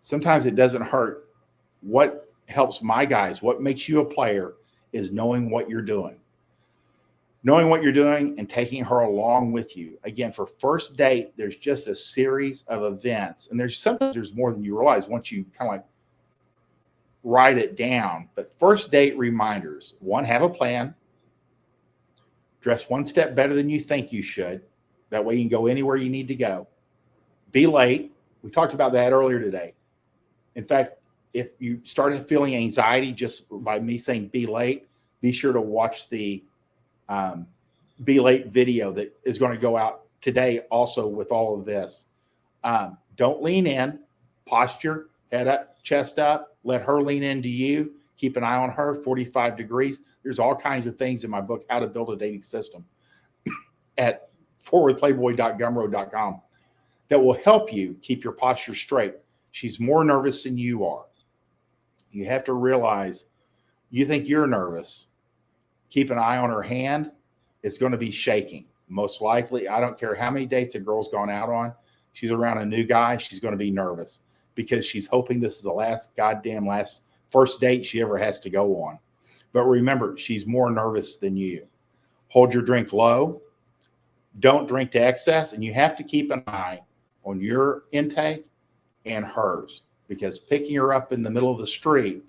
Sometimes it doesn't hurt. What helps my guys, what makes you a player, is knowing what you're doing. Knowing what you're doing and taking her along with you. Again, for first date, there's just a series of events. And sometimes there's more than you realize once you kind of like write it down. But first date reminders: one, have a plan. Dress one step better than you think you should. That way you can go anywhere you need to go. Be late. We talked about that earlier today. In fact, if you started feeling anxiety just by me saying be late, be sure to watch the Be Late video that is going to go out today also with all of this. Don't lean in. Posture, head up, chest up. Let her lean into you. Keep an eye on her, 45 degrees. There's all kinds of things in my book, How to Build a Dating System, at forwardplayboy.gumroad.com that will help you keep your posture straight. She's more nervous than you are. You have to realize, you think you're nervous. Keep an eye on her hand. It's going to be shaking. Most likely, I don't care how many dates a girl's gone out on. She's around a new guy. She's going to be nervous because she's hoping this is the last first date she ever has to go on. But remember, she's more nervous than you. Hold your drink low. Don't drink to excess. And you have to keep an eye on your intake and hers, because picking her up in the middle of the street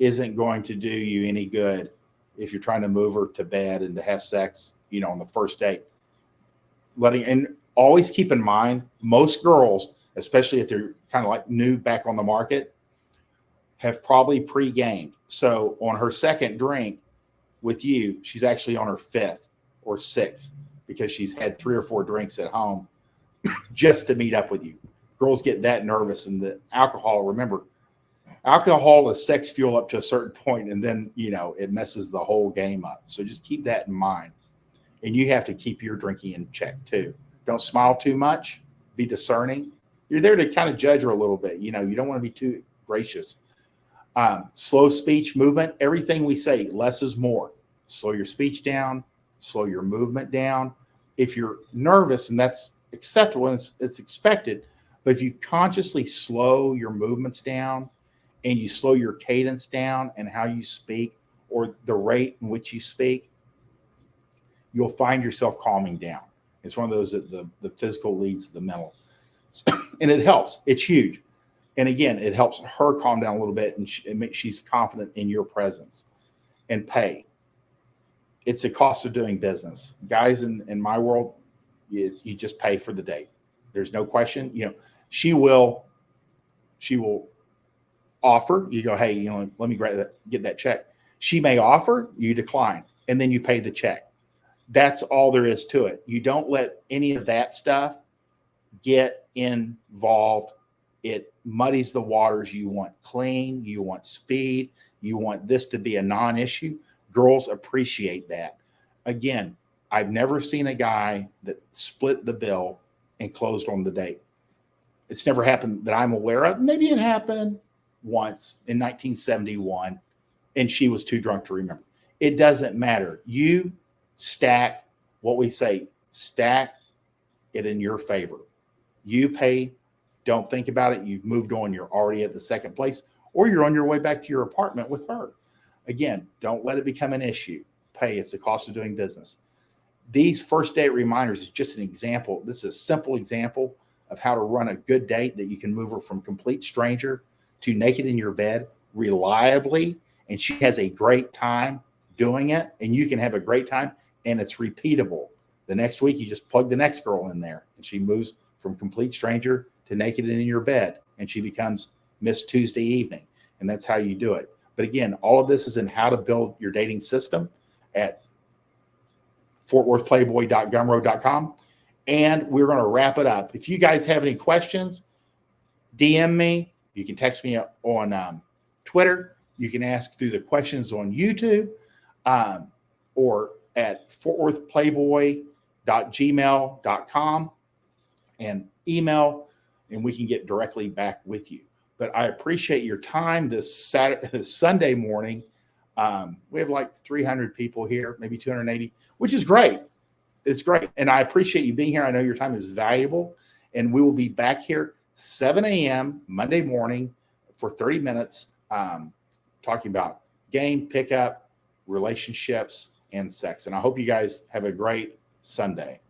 isn't going to do you any good if you're trying to move her to bed and to have sex, on the first date. And always keep in mind, most girls, especially if they're kind of like new back on the market, have probably pre-gamed. So on her second drink with you, she's actually on her fifth or sixth because she's had 3 or 4 drinks at home just to meet up with you. Girls get that nervous, and the alcohol, remember, alcohol is sex fuel up to a certain point, and then, it messes the whole game up. So just keep that in mind. And you have to keep your drinking in check too. Don't smile too much. Be discerning. You're there to kind of judge her a little bit. You don't want to be too gracious. Slow speech, movement, everything we say, less is more. Slow your speech down, slow your movement down. If you're nervous, and that's acceptable and it's expected, but if you consciously slow your movements down and you slow your cadence down and how you speak or the rate in which you speak, you'll find yourself calming down. It's one of those that the physical leads the mental. And it helps. It's huge. And again, it helps her calm down a little bit, and she's confident in your presence. And pay. It's a cost of doing business. Guys, in my world, you just pay for the date. There's no question. She will offer. You go, hey, let me get that check. She may offer, you decline, and then you pay the check. That's all there is to it. You don't let any of that stuff get involved. It muddies the waters. You want clean, you want speed, you want this to be a non-issue. Girls appreciate that. Again, I've never seen a guy that split the bill and closed on the date. It's never happened that I'm aware of. Maybe it happened once in 1971, and she was too drunk to remember. It doesn't matter. You stack it in your favor. You pay. Don't think about it. You've moved on. You're already at the second place, or you're on your way back to your apartment with her. Again, don't let it become an issue. Pay. It's the cost of doing business. These first date reminders is just an example. This is a simple example of how to run a good date that you can move her from complete stranger to naked in your bed reliably. And she has a great time doing it, and you can have a great time, and it's repeatable. The next week, you just plug the next girl in there, and she moves from complete stranger to naked and in your bed, and she becomes Miss Tuesday Evening. And that's how you do it. But again, all of this is in How to Build Your Dating System at fortworthplayboy.gumroad.com. And we're going to wrap it up. If you guys have any questions, DM me. You can text me on Twitter. You can ask through the questions on YouTube or at fortworthplayboy.gmail.com and email, and we can get directly back with you. But I appreciate your time this Sunday morning. We have like 300 people here, maybe 280, which is great. It's great. And I appreciate you being here. I know your time is valuable, and we will be back here 7 a.m. Monday morning for 30 minutes, talking about game, pickup, relationships, and sex. And I hope you guys have a great Sunday.